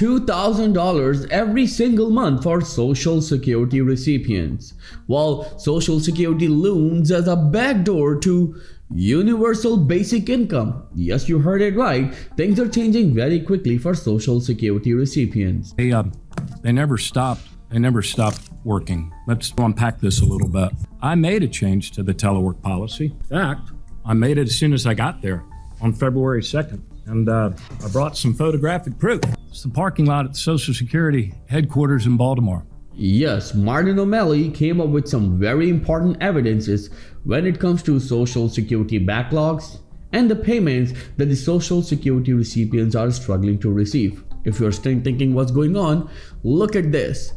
$2,000 every single month for Social Security recipients, while Social Security looms as a backdoor to universal basic income. Yes, you heard it right. Things are changing very quickly for Social Security recipients. They never stopped. They never stopped working. Let's unpack this a little bit. I made a change to the telework policy. In fact, I made it as soon as I got there on February 2nd. And I brought some photographic proof. It's the parking lot at the Social Security headquarters in Baltimore. Yes, Martin O'Malley came up with some very important evidences when it comes to Social Security backlogs and the payments that the Social Security recipients are struggling to receive. If you're still thinking what's going on, look at this.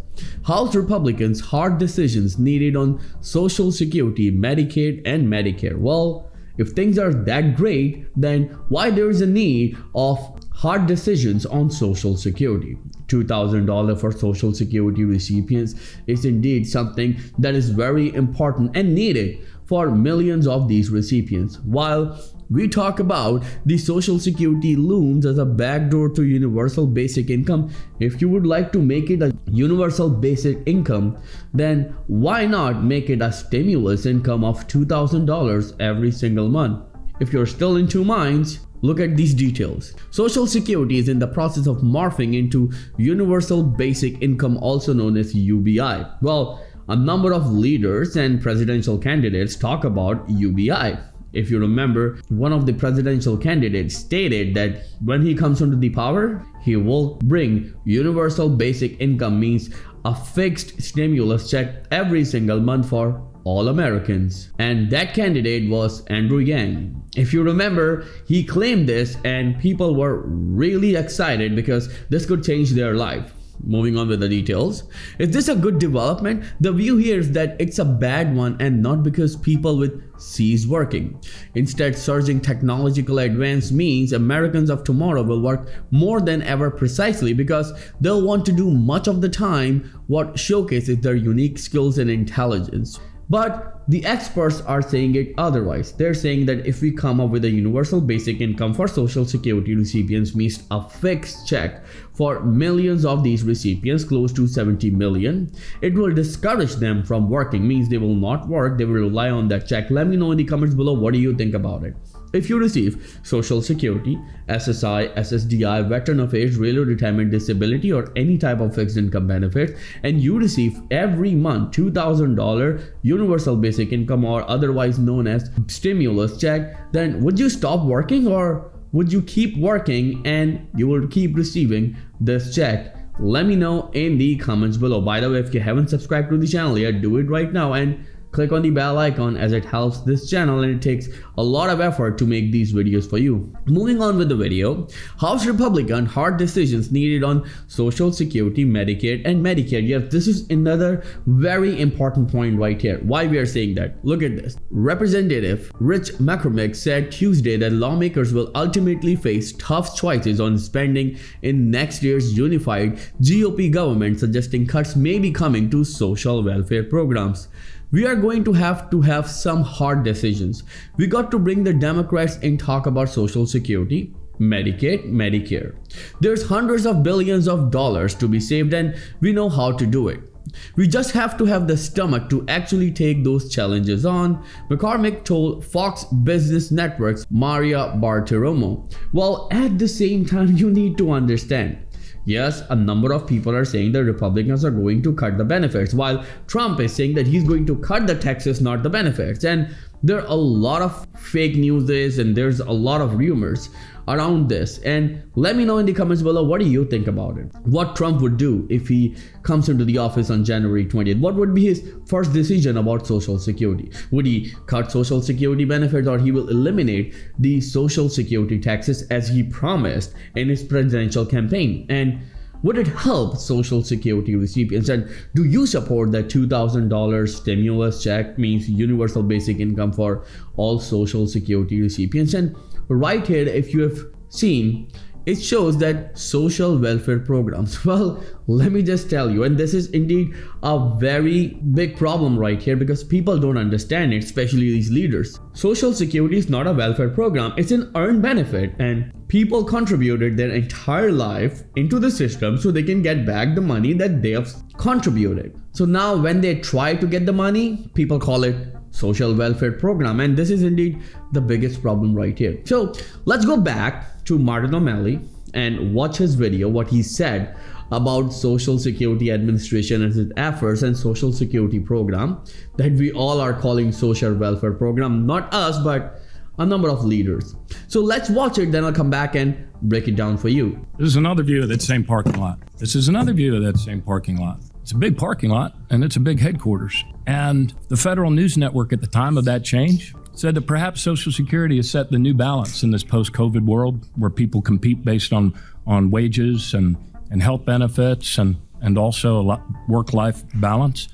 House Republicans' hard decisions needed on Social Security, Medicaid, and Medicare. Well, if things are that great, then why there is a need of hard decisions on Social Security? $2,000 for Social Security recipients is indeed something that is very important and needed for millions of these recipients. While we talk about the Social Security looms as a backdoor to universal basic income, if you would like to make it a universal basic income, then why not make it a stimulus income of $2,000 every single month? If you're still in two minds, look at these details. Social Security is in the process of morphing into Universal Basic Income, also known as UBI. Well, a number of leaders and presidential candidates talk about UBI. If you remember, one of the presidential candidates stated that when he comes into the power, he will bring universal basic income, means a fixed stimulus check every single month for all Americans. And that candidate was Andrew Yang. If you remember, he claimed this and people were really excited because this could change their life. Moving on with the details. Is this a good development? The view here is that it's a bad one, and not because people with cease working. Instead, surging technological advance means Americans of tomorrow will work more than ever, precisely because they'll want to do much of the time what showcases their unique skills and intelligence. But the experts are saying it otherwise. They're saying that if we come up with a universal basic income for Social Security recipients, means a fixed check for millions of these recipients, close to 70 million, it will discourage them from working, means they will not work, they will rely on that check. Let me know in the comments below, what do you think about it? If you receive Social Security, SSI, SSDI, Veteran Affairs, Railroad Retirement Disability, or any type of fixed income benefits, and you receive every month $2,000 universal basic income, or otherwise known as stimulus check, then would you stop working, or would you keep working and you will keep receiving this check? Let me know in the comments below. By the way, if you haven't subscribed to the channel yet, do it right now and click on the bell icon, as it helps this channel and it takes a lot of effort to make these videos for you. Moving on with the video, House Republican hard decisions needed on Social Security, Medicaid, and Medicare. Yes, this is another very important point right here. Why we are saying that? Look at this. Representative Rich McCormick said Tuesday that lawmakers will ultimately face tough choices on spending in next year's unified GOP government, suggesting cuts may be coming to social welfare programs. We are going to have some hard decisions. We got to bring the Democrats in, talk about Social Security, Medicaid, Medicare. There's hundreds of billions of dollars to be saved, and we know how to do it. We just have to have the stomach to actually take those challenges on, McCormick told Fox Business Network's Maria Bartiromo. Well, at the same time, you need to understand, yes, a number of people are saying that Republicans are going to cut the benefits, while Trump is saying that he's going to cut the taxes, not the benefits. And there are a lot of fake news and there's a lot of rumors around this. And let me know in the comments below, what do you think about it? What Trump would do if he comes into the office on January 20th? What would be his first decision about Social Security? Would he cut Social Security benefits, or he will eliminate the Social Security taxes as he promised in his presidential campaign? And would it help Social Security recipients? And do you support that $2,000 stimulus check, means universal basic income for all Social Security recipients? And right here, if you have seen, it shows that social welfare programs. Well, let me just tell you, and this is indeed a very big problem right here because people don't understand it, especially these leaders. Social Security is not a welfare program, it's an earned benefit, and people contributed their entire life into the system so they can get back the money that they have contributed. So now when they try to get the money, people call it social welfare program, and this is indeed the biggest problem right here. So let's go back to Martin O'Malley and watch his video, what he said about Social Security Administration and its efforts and Social Security program that we all are calling social welfare program. Not us, but a number of leaders. So let's watch it, then I'll come back and break it down for you. This is another view of that same parking lot. This is another view of that same parking lot. It's a big parking lot, and it's a big headquarters. And the Federal News Network at the time of that change said that perhaps Social Security has set the new balance in this post-COVID world where people compete based on wages and health benefits and also a work-life balance.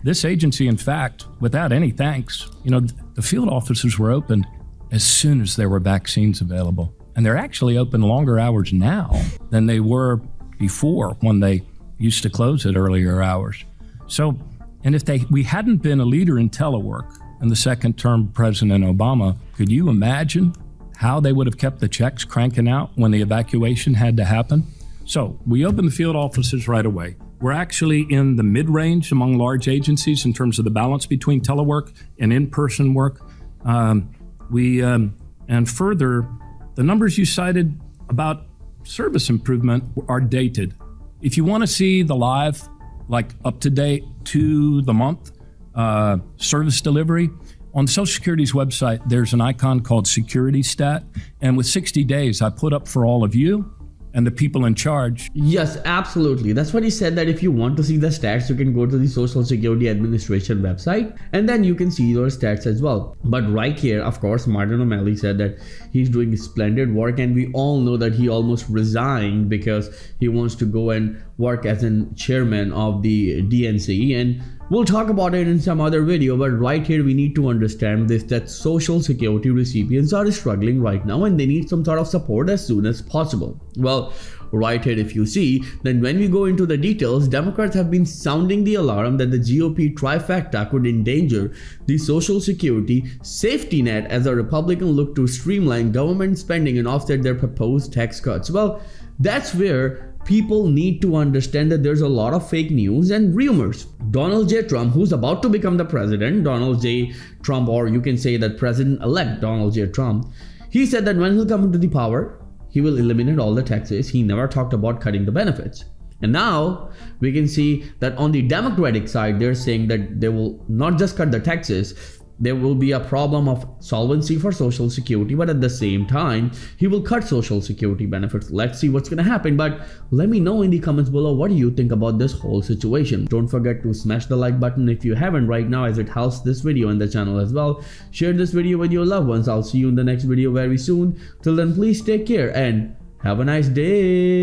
This agency, in fact, without any thanks, the field offices were opened as soon as there were vaccines available. And they're actually open longer hours now than they were before, when they used to close at earlier hours. So, and if we hadn't been a leader in telework in the second term of President Obama, could you imagine how they would have kept the checks cranking out when the evacuation had to happen? So we opened the field offices right away. We're actually in the mid-range among large agencies in terms of the balance between telework and in-person work. And further, the numbers you cited about service improvement are dated. If you want to see the live, like up to date to the month service delivery, on Social Security's website, there's an icon called Security Stat. And with 60 days, I put up for all of you and the people in charge. Yes, absolutely. That's what he said, that if you want to see the stats, you can go to the Social Security Administration website and then you can see your stats as well. But right here, of course, Martin O'Malley said that he's doing splendid work, and we all know that he almost resigned because he wants to go and work as a chairman of the DNC, and we'll talk about it in some other video. But right here we need to understand this, that Social Security recipients are struggling right now and they need some sort of support as soon as possible. Well, right here if you see, then when we go into the details, Democrats have been sounding the alarm that the GOP trifecta could endanger the Social Security safety net as the Republicans look to streamline government spending and offset their proposed tax cuts. Well, that's where people need to understand that there's a lot of fake news and rumors. Donald J. Trump, who's about to become the president, Donald J. Trump, or you can say that President-elect Donald J. Trump, he said that when he'll come into the power, he will eliminate all the taxes. He never talked about cutting the benefits. And now we can see that on the Democratic side, they're saying that they will not just cut the taxes, there will be a problem of solvency for Social Security, but at the same time, he will cut Social Security benefits. Let's see what's going to happen. But let me know in the comments below, what do you think about this whole situation? Don't forget to smash the like button if you haven't right now, as it helps this video and the channel as well. Share this video with your loved ones. I'll see you in the next video very soon. Till then, please take care and have a nice day.